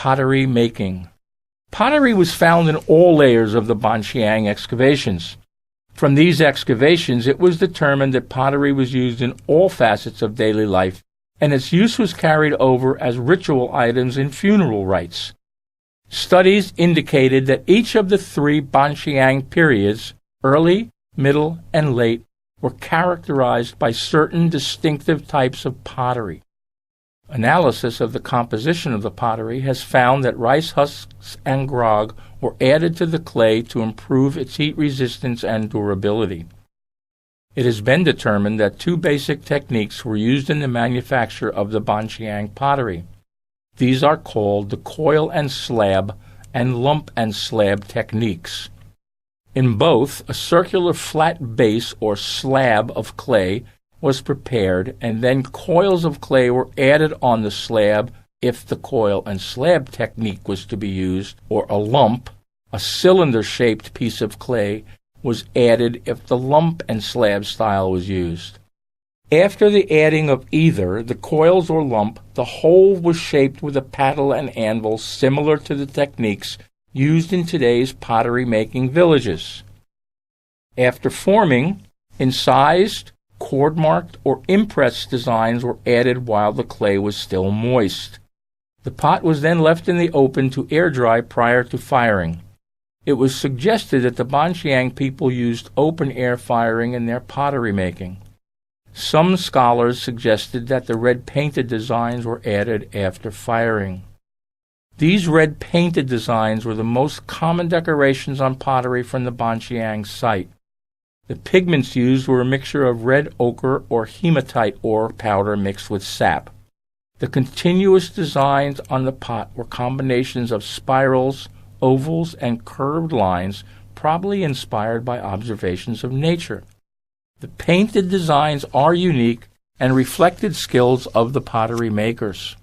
Pottery Making. Pottery was found in all layers of the Banqiang excavations. From these excavations, it was determined that pottery was used in all facets of daily life, and its use was carried over as ritual items in funeral rites. Studies indicated that each of the three Banqiang periods, early, middle, and late, were characterized by certain distinctive types of pottery. Analysis of the composition of the pottery has found that rice husks and grog were added to the clay to improve its heat resistance and durability. It has been determined that two basic techniques were used in the manufacture of the Banqiang pottery. These are called the coil and slab and lump and slab techniques. In both, a circular flat base or slab of clay was prepared, and then coils of clay were added on the slab if the coil and slab technique was to be used, or a lump, a cylinder-shaped piece of clay, was added if the lump and slab style was used. After the adding of either, the coils or lump, the whole was shaped with a paddle and anvil similar to the techniques used in today's pottery-making villages. After forming, incised, cord-marked, or impressed designs were added while the clay was still moist. The pot was then left in the open to air-dry prior to firing. It was suggested that the Banqiang people used open-air firing in their pottery making. Some scholars suggested that the red painted designs were added after firing. These red painted designs were the most common decorations on pottery from the Banqiang site. The pigments used were a mixture of red ochre or hematite ore powder mixed with sap. The continuous designs on the pot were combinations of spirals, ovals, and curved lines, probably inspired by observations of nature. The painted designs are unique and reflected skills of the pottery makers.